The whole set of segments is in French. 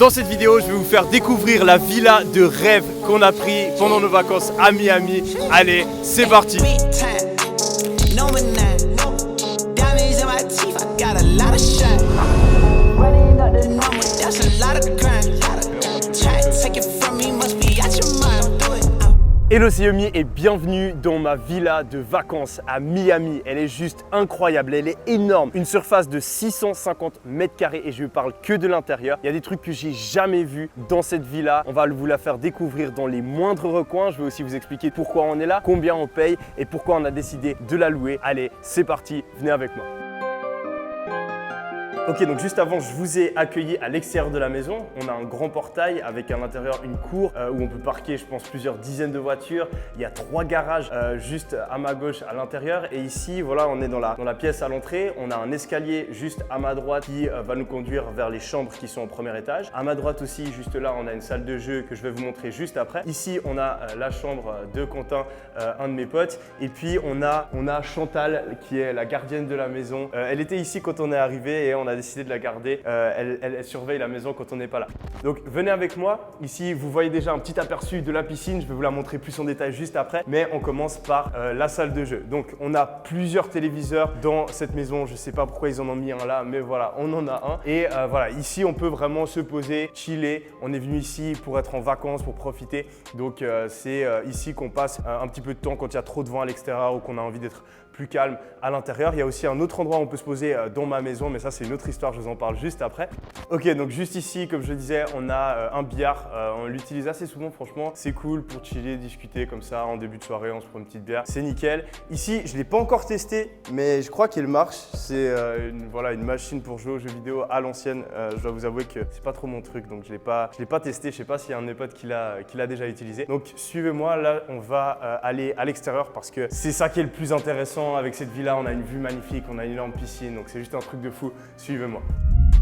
Dans cette vidéo, je vais vous faire découvrir la villa de rêve qu'on a pris pendant nos vacances à Miami. Allez, c'est parti! Hello, c'est Yomi et bienvenue dans ma villa de vacances à Miami. Elle est juste incroyable, elle est énorme. Une surface de 650 mètres carrés et je ne parle que de l'intérieur. Il y a des trucs que j'ai jamais vus dans cette villa. On va vous la faire découvrir dans les moindres recoins. Je vais aussi vous expliquer pourquoi on est là, combien on paye et pourquoi on a décidé de la louer. Allez, c'est parti, venez avec moi. Ok, donc juste avant, je vous ai accueilli à l'extérieur de la maison. On a un grand portail avec à l'intérieur une cour où on peut parquer, je pense, plusieurs dizaines de voitures. Il y a 3 garages juste à ma gauche à l'intérieur. Et ici, voilà, on est dans la pièce à l'entrée. On a un escalier juste à ma droite qui va nous conduire vers les chambres qui sont au premier étage. À ma droite aussi, juste là, on a une salle de jeu que je vais vous montrer juste après. Ici, on a la chambre de Quentin, un de mes potes. Et puis, on a Chantal qui est la gardienne de la maison. Elle était ici quand on est arrivé et on a décidé de la garder. Elle surveille la maison quand on n'est pas là. Donc venez avec moi. Ici, vous voyez déjà un petit aperçu de la piscine. Je vais vous la montrer plus en détail juste après. Mais on commence par la salle de jeu. Donc on a plusieurs téléviseurs dans cette maison. Je ne sais pas pourquoi ils en ont mis un là, mais voilà, on en a un. Et voilà, ici, on peut vraiment se poser, chiller. On est venu ici pour être en vacances, pour profiter. Donc c'est ici qu'on passe un petit peu de temps quand il y a trop de vent à l'extérieur ou qu'on a envie d'être plus calme à l'intérieur. Il y a aussi un autre endroit où on peut se poser dans ma maison, mais ça c'est une autre histoire, je vous en parle juste après. Ok, donc juste ici, comme je disais, on a un billard. On l'utilise assez souvent, franchement. C'est cool pour chiller, discuter comme ça en début de soirée, on se prend une petite bière. C'est nickel. Ici, je ne l'ai pas encore testé, mais je crois qu'il marche. C'est une machine pour jouer aux jeux vidéo à l'ancienne. Je dois vous avouer que c'est pas trop mon truc, donc je l'ai pas testé. Je sais pas s'il y a un de mes potes qui l'a déjà utilisé. Donc suivez-moi, là on va aller à l'extérieur parce que c'est ça qui est le plus intéressant. Avec cette villa, on a une vue magnifique, on a une énorme piscine, donc c'est juste un truc de fou. Suivez-moi.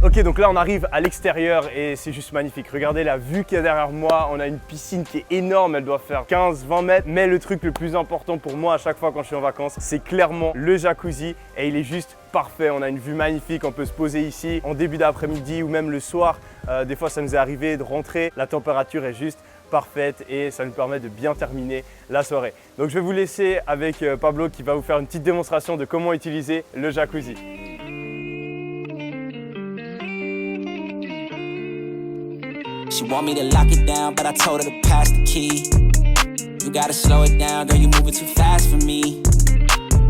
Ok, donc là on arrive à l'extérieur et c'est juste magnifique. Regardez la vue qu'il y a derrière moi. On a une piscine qui est énorme, elle doit faire 15-20 mètres. Mais le truc le plus important pour moi à chaque fois quand je suis en vacances, c'est clairement le jacuzzi et il est juste parfait. On a une vue magnifique, on peut se poser ici en début d'après-midi ou même le soir. Des fois ça nous est arrivé de rentrer, la température est juste parfaite et ça nous permet de bien terminer la soirée. Donc je vais vous laisser avec Pablo qui va vous faire une petite démonstration de comment utiliser le jacuzzi. She want me to lock it down, but I told her to pass the key. You gotta slow it down, girl, you moving too fast for me.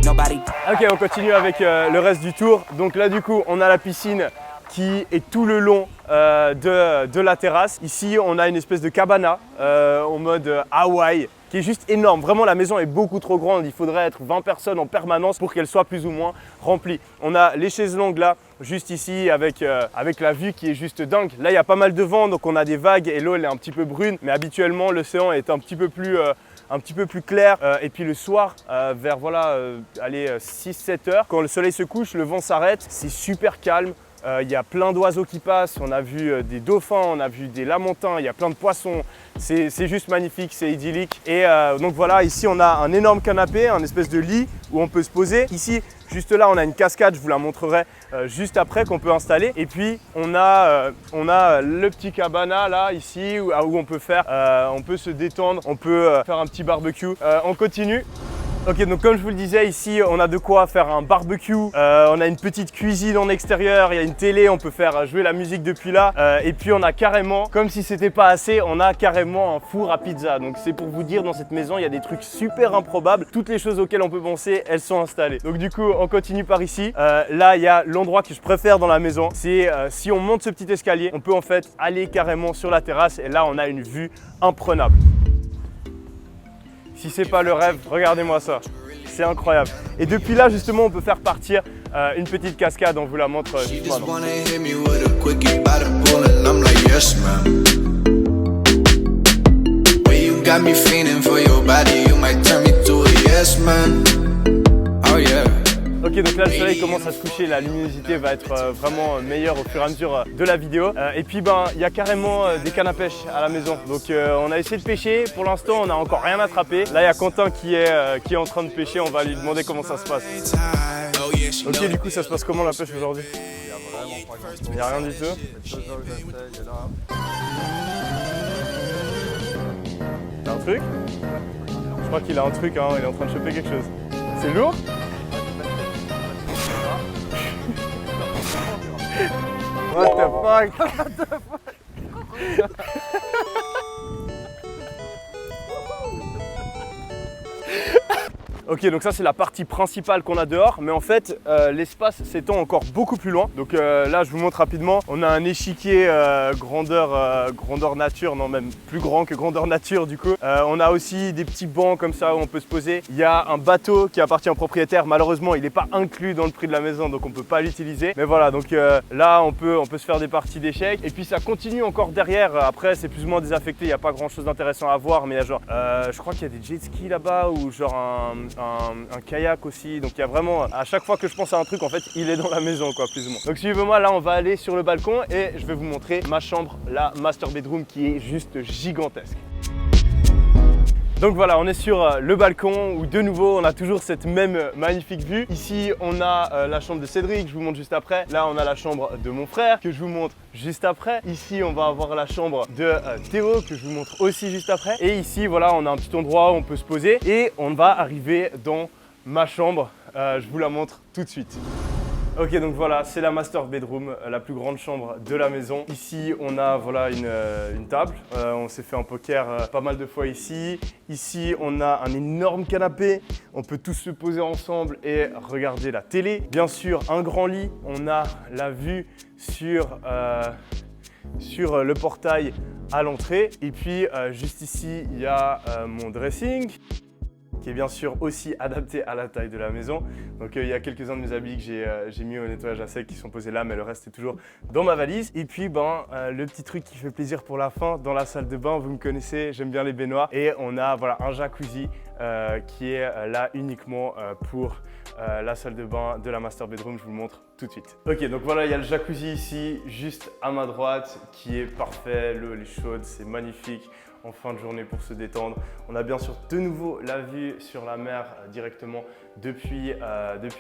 Nobody. Ok, on continue avec le reste du tour. Donc là du coup, on a la piscine qui est tout le long de la terrasse. Ici, on a une espèce de cabana en mode Hawaï qui est juste énorme. Vraiment, la maison est beaucoup trop grande. Il faudrait être 20 personnes en permanence pour qu'elle soit plus ou moins remplie. On a les chaises longues là, juste ici, avec la vue qui est juste dingue. Là, il y a pas mal de vent, donc on a des vagues et l'eau elle est un petit peu brune. Mais habituellement, l'océan est un petit peu plus clair. Et puis le soir, vers 6-7 heures, quand le soleil se couche, le vent s'arrête. C'est super calme. Il y a plein d'oiseaux qui passent, on a vu des dauphins, on a vu des lamantins, il y a plein de poissons, c'est juste magnifique, c'est idyllique. Et donc voilà, ici on a un énorme canapé, un espèce de lit où on peut se poser. Ici, juste là, on a une cascade, je vous la montrerai juste après qu'on peut installer. Et puis on a le petit cabana là, ici, où on peut on peut se détendre, on peut faire un petit barbecue. On continue. Ok, donc comme je vous le disais, ici on a de quoi faire un barbecue, on a une petite cuisine en extérieur, il y a une télé, on peut faire jouer la musique depuis là. Et puis on a carrément, comme si c'était pas assez, on a carrément un four à pizza. Donc c'est pour vous dire, dans cette maison, il y a des trucs super improbables. Toutes les choses auxquelles on peut penser, elles sont installées. Donc du coup, on continue par ici. Là, il y a l'endroit que je préfère dans la maison. C'est si on monte ce petit escalier, on peut en fait aller carrément sur la terrasse et là, on a une vue imprenable. Si c'est pas le rêve, regardez-moi ça, c'est incroyable. Et depuis là, justement, on peut faire partir une petite cascade, on vous la montre juste maintenant. Ok, donc là le soleil commence à se coucher, la luminosité va être vraiment meilleure au fur et à mesure de la vidéo. Et puis il y a carrément des cannes à pêche à la maison. Donc on a essayé de pêcher, pour l'instant on n'a encore rien attrapé. Là il y a Quentin qui est en train de pêcher, on va lui demander comment ça se passe. Ok, du coup ça se passe comment la pêche aujourd'hui? Il y a vraiment Il n'y a rien du tout. T'as un truc? Je crois qu'il a un truc, hein. Il est en train de choper quelque chose. C'est lourd? What the fuck? Ok, donc ça c'est la partie principale qu'on a dehors, mais en fait l'espace s'étend encore beaucoup plus loin. Donc là je vous montre rapidement, on a un échiquier grandeur nature, non même plus grand que grandeur nature du coup. On a aussi des petits bancs comme ça où on peut se poser. Il y a un bateau qui appartient au propriétaire, malheureusement il n'est pas inclus dans le prix de la maison donc on ne peut pas l'utiliser. Mais voilà, donc là on peut se faire des parties d'échecs et puis ça continue encore derrière. Après c'est plus ou moins désaffecté, il n'y a pas grand chose d'intéressant à voir, mais il y a genre, je crois qu'il y a des jet skis là-bas ou genre un kayak aussi, donc il y a vraiment, à chaque fois que je pense à un truc en fait il est dans la maison quoi, plus ou moins. Donc suivez-moi, là on va aller sur le balcon et je vais vous montrer ma chambre, la master bedroom qui est juste gigantesque. Donc voilà, on est sur le balcon où de nouveau on a toujours cette même magnifique vue. Ici on a la chambre de Cédric, je vous montre juste après. Là on a la chambre de mon frère que je vous montre juste après. Ici on va avoir la chambre de Théo que je vous montre aussi juste après. Et ici voilà, on a un petit endroit où on peut se poser et on va arriver dans ma chambre. Je vous la montre tout de suite. Ok, donc voilà, c'est la master bedroom, la plus grande chambre de la maison. Ici, on a voilà une table. On s'est fait un poker pas mal de fois ici. Ici, on a un énorme canapé. On peut tous se poser ensemble et regarder la télé. Bien sûr, un grand lit. On a la vue sur le portail à l'entrée. Et puis, juste ici, il y a mon dressing, qui est bien sûr aussi adapté à la taille de la maison. Donc il y a quelques-uns de mes habits que j'ai mis au nettoyage à sec qui sont posés là, mais le reste est toujours dans ma valise. Et puis le petit truc qui fait plaisir pour la fin, dans la salle de bain, vous me connaissez, j'aime bien les baignoires. Et on a voilà, un jacuzzi qui est là uniquement pour la salle de bain de la master bedroom, je vous le montre tout de suite. Ok, donc voilà, il y a le jacuzzi ici, juste à ma droite, qui est parfait, l'eau elle est chaude, c'est magnifique. En fin de journée pour se détendre. On a bien sûr de nouveau la vue sur la mer directement depuis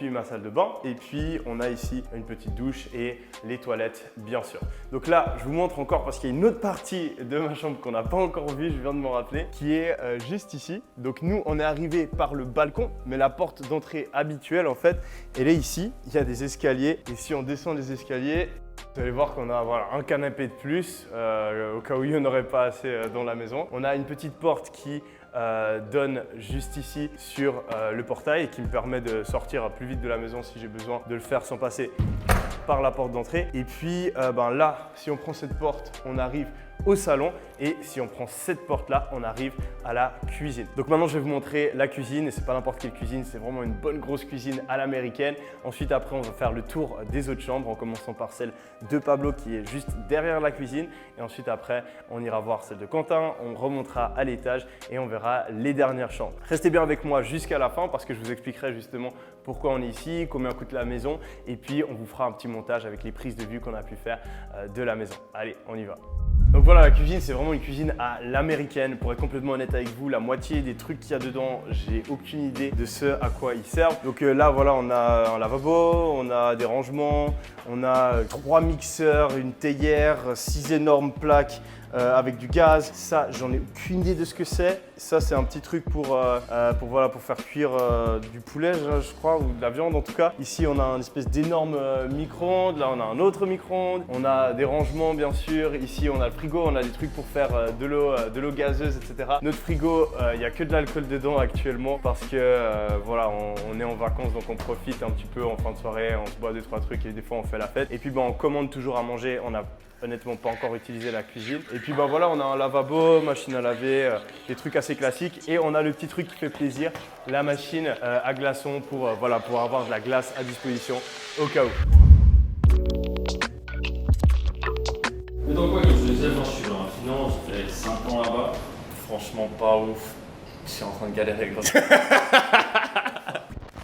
ma salle de bain. Et puis on a ici une petite douche et les toilettes bien sûr. Donc là je vous montre encore parce qu'il y a une autre partie de ma chambre qu'on n'a pas encore vue, je viens de m'en rappeler, qui est juste ici. Donc nous on est arrivé par le balcon, mais la porte d'entrée habituelle en fait, elle est ici. Il y a des escaliers et si on descend les escaliers, vous allez voir qu'on a voilà, un canapé de plus, au cas où il n'y en aurait pas assez dans la maison. On a une petite porte qui donne juste ici sur le portail et qui me permet de sortir plus vite de la maison si j'ai besoin de le faire sans passer par la porte d'entrée. Et puis là, si on prend cette porte, on arrive au salon et si on prend cette porte là, on arrive à la cuisine. Donc maintenant je vais vous montrer la cuisine et c'est pas n'importe quelle cuisine, c'est vraiment une bonne grosse cuisine à l'américaine. Ensuite après on va faire le tour des autres chambres en commençant par celle de Pablo qui est juste derrière la cuisine et ensuite après on ira voir celle de Quentin, on remontera à l'étage et on verra les dernières chambres. Restez bien avec moi jusqu'à la fin parce que je vous expliquerai justement pourquoi on est ici, combien coûte la maison et puis on vous fera un petit montage avec les prises de vue qu'on a pu faire de la maison. Allez, on y va. Donc voilà, la cuisine, c'est vraiment une cuisine à l'américaine. Pour être complètement honnête avec vous, la moitié des trucs qu'il y a dedans, j'ai aucune idée de ce à quoi ils servent. Donc là, voilà, on a un lavabo, on a des rangements, on a 3 mixeurs, une théière, 6 énormes plaques avec du gaz. Ça, j'en ai aucune idée de ce que c'est. Ça, c'est un petit truc pour faire cuire du poulet, je crois, ou de la viande en tout cas. Ici, on a une espèce d'énorme micro-ondes. Là, on a un autre micro-ondes. On a des rangements, bien sûr. Ici, on a le frigo. On a des trucs pour faire de l'eau gazeuse, etc. Notre frigo, il n'y a que de l'alcool dedans actuellement parce que voilà, on est en vacances, donc on profite un petit peu en fin de soirée. On se boit 2-3 trucs et des fois, on fait la fête. Et puis, on commande toujours à manger. On a honnêtement pas encore utilisé la cuisine. Et puis voilà, on a un lavabo, machine à laver, des trucs assez classiques. Et on a le petit truc qui fait plaisir, la machine à glaçons pour avoir de la glace à disposition au cas où. Mais donc quoi, comme je disais, moi je suis dans la finance, j'ai fait 5 ans là-bas. Franchement pas ouf. Je suis en train de galérer gros.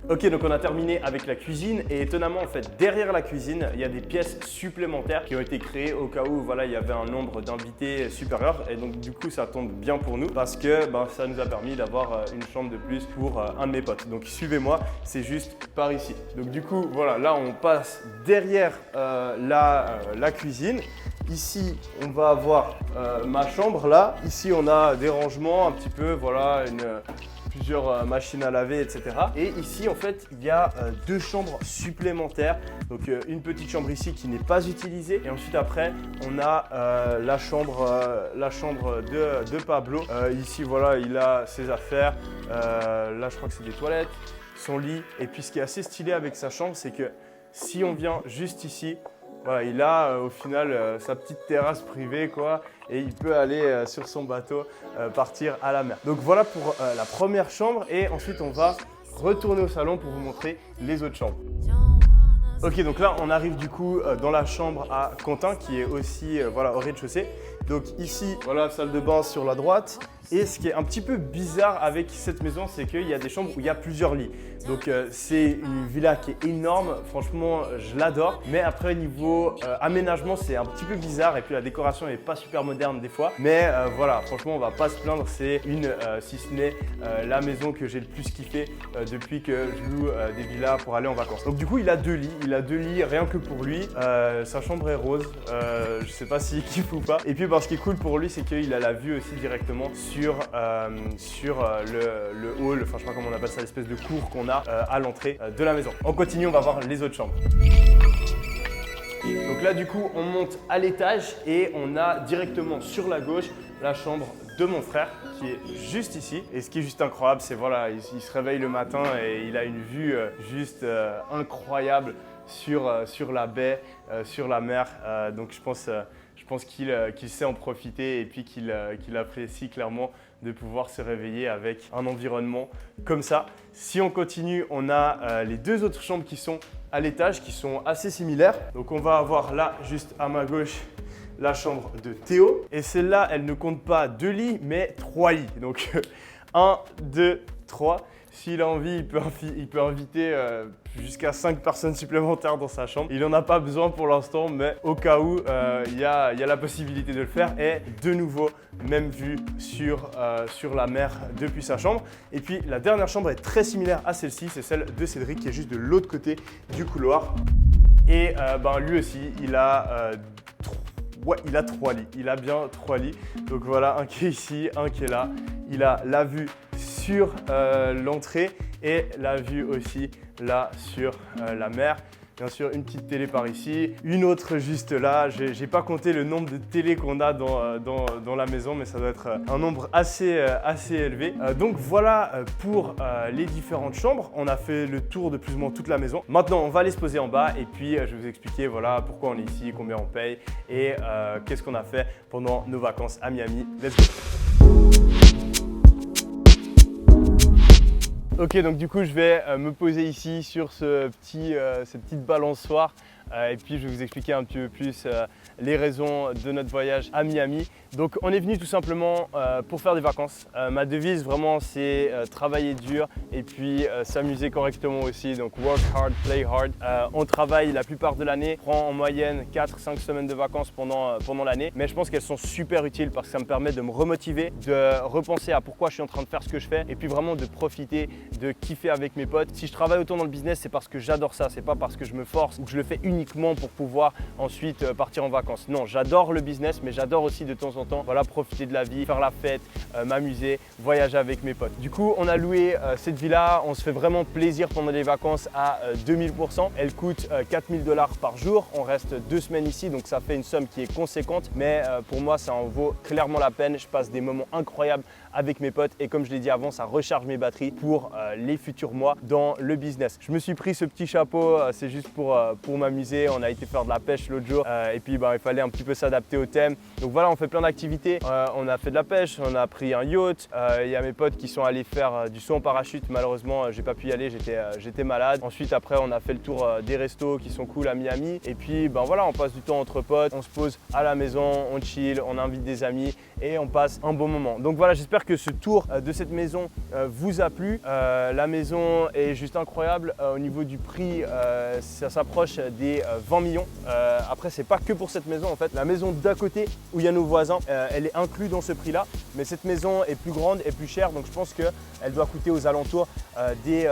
Ok, donc on a terminé avec la cuisine et étonnamment en fait derrière la cuisine il y a des pièces supplémentaires qui ont été créées au cas où voilà il y avait un nombre d'invités supérieur et donc du coup ça tombe bien pour nous parce que ça nous a permis d'avoir une chambre de plus pour un de mes potes. Donc suivez-moi, c'est juste par ici. Donc du coup voilà, là on passe derrière la cuisine. Ici, on va avoir ma chambre là. Ici, on a des rangements un petit peu, voilà, plusieurs machines à laver, etc. Et ici, en fait, il y a deux chambres supplémentaires. Donc, une petite chambre ici qui n'est pas utilisée. Et ensuite, après, on a la chambre de Pablo. Ici, voilà, il a ses affaires. Là, je crois que c'est des toilettes, son lit. Et puis, ce qui est assez stylé avec sa chambre, c'est que si on vient juste ici, voilà, il a au final sa petite terrasse privée quoi, et il peut aller sur son bateau partir à la mer. Donc voilà pour la première chambre et ensuite on va retourner au salon pour vous montrer les autres chambres. Ok, donc là on arrive du coup dans la chambre à Quentin qui est aussi voilà, au rez-de-chaussée. Donc ici, voilà, salle de bain sur la droite. Et ce qui est un petit peu bizarre avec cette maison, c'est qu'il y a des chambres où il y a plusieurs lits. Donc c'est une villa qui est énorme, franchement je l'adore. Mais après niveau aménagement c'est un petit peu bizarre et puis la décoration n'est pas super moderne des fois. Mais voilà, franchement on va pas se plaindre, c'est si ce n'est la maison que j'ai le plus kiffé depuis que je loue des villas pour aller en vacances. Donc du coup il a deux lits, rien que pour lui. Sa chambre est rose, je sais pas s'il kiffe ou pas. Et puis ce qui est cool pour lui c'est qu'il a la vue aussi directement sur le hall, enfin je sais pas comment on appelle ça, l'espèce de cour qu'on a à l'entrée de la maison. On continue, on va voir les autres chambres. Donc là du coup on monte à l'étage et on a directement sur la gauche la chambre de mon frère qui est juste ici. Et ce qui est juste incroyable c'est voilà, il se réveille le matin et il a une vue juste incroyable sur la baie, sur la mer. Donc je pense qu'il sait en profiter et puis qu'il apprécie clairement de pouvoir se réveiller avec un environnement comme ça. Si on continue, on a les deux autres chambres qui sont à l'étage, qui sont assez similaires. Donc on va avoir là, juste à ma gauche, la chambre de Théo. Et celle-là, elle ne compte pas 2 lits, mais 3 lits. Donc 1, 2, 3. S'il a envie, il peut inviter jusqu'à 5 personnes supplémentaires dans sa chambre. Il n'en a pas besoin pour l'instant, mais au cas où, il y a la possibilité de le faire. Et de nouveau, même vue sur la mer depuis sa chambre. Et puis la dernière chambre est très similaire à celle-ci, c'est celle de Cédric qui est juste de l'autre côté du couloir. Et lui aussi, il a 3 lits. Il a bien 3 lits. Donc voilà, un qui est ici, un qui est là. Il a la vue sur l'entrée et la vue aussi là sur la mer. Bien sûr, une petite télé par ici, une autre juste là. J'ai pas compté le nombre de télés qu'on a dans la maison, mais ça doit être un nombre assez élevé. Donc voilà pour les différentes chambres. On a fait le tour de plus ou moins toute la maison. Maintenant, on va aller se poser en bas et puis je vais vous expliquer voilà, pourquoi on est ici, combien on paye et qu'est-ce qu'on a fait pendant nos vacances à Miami. Let's go! Ok, donc du coup je vais me poser ici sur cette petite balançoire et puis je vais vous expliquer un petit peu plus les raisons de notre voyage à Miami. Donc on est venu tout simplement pour faire des vacances. Ma devise vraiment c'est travailler dur et puis s'amuser correctement aussi. Donc work hard, play hard. On travaille la plupart de l'année, on prend en moyenne 4-5 semaines de vacances pendant l'année. Mais je pense qu'elles sont super utiles parce que ça me permet de me remotiver, de repenser à pourquoi je suis en train de faire ce que je fais et puis vraiment de profiter, de kiffer avec mes potes. Si je travaille autant dans le business, c'est parce que j'adore ça. C'est pas parce que je me force ou que je le fais uniquement pour pouvoir ensuite partir en vacances. Non, j'adore le business, mais j'adore aussi de temps en temps voilà, profiter de la vie, faire la fête, m'amuser, voyager avec mes potes. Du coup, on a loué cette villa, on se fait vraiment plaisir pendant les vacances à 2000%. Elle coûte 4000 $ par jour. On reste 2 semaines ici, donc ça fait une somme qui est conséquente, mais pour moi, ça en vaut clairement la peine. Je passe des moments incroyables avec mes potes et comme je l'ai dit avant, ça recharge mes batteries pour les futurs mois dans le business. Je me suis pris ce petit chapeau, c'est juste pour m'amuser. amusé, on a été faire de la pêche l'autre jour et puis il fallait un petit peu s'adapter au thème. Donc voilà, on fait plein d'activités. On a fait de la pêche, on a pris un yacht. Il y a mes potes qui sont allés faire du saut en parachute. Malheureusement, j'ai pas pu y aller, j'étais malade. Ensuite, après, on a fait le tour des restos qui sont cool à Miami. Et puis voilà, on passe du temps entre potes, on se pose à la maison, on chill, on invite des amis et on passe un bon moment. Donc voilà, j'espère que ce tour de cette maison vous a plu. La maison est juste incroyable. Au niveau du prix, ça s'approche des 20 millions. Après, c'est pas que pour cette maison en fait. La maison d'à côté où il y a nos voisins, elle est inclue dans ce prix-là. Mais cette maison est plus grande et plus chère, donc je pense qu'elle doit coûter aux alentours des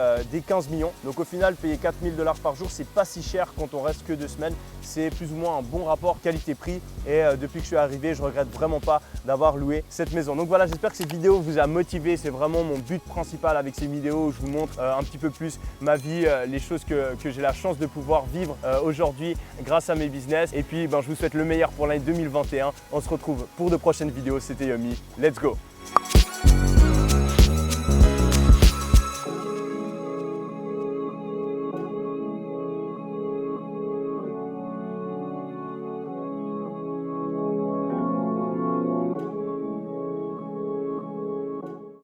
15 millions. Donc au final, payer 4 000 $ par jour, c'est pas si cher quand on reste que 2 semaines. C'est plus ou moins un bon rapport qualité-prix. Et depuis que je suis arrivé, je regrette vraiment pas d'avoir loué cette maison. Donc voilà, j'espère que cette vidéo vous a motivé. C'est vraiment mon but principal avec ces vidéos où je vous montre un petit peu plus ma vie, les choses que j'ai la chance de pouvoir vivre aujourd'hui grâce à mes business. Et puis je vous souhaite le meilleur pour l'année 2021. On se retrouve pour de prochaines vidéos. C'était Yomi. Let's go!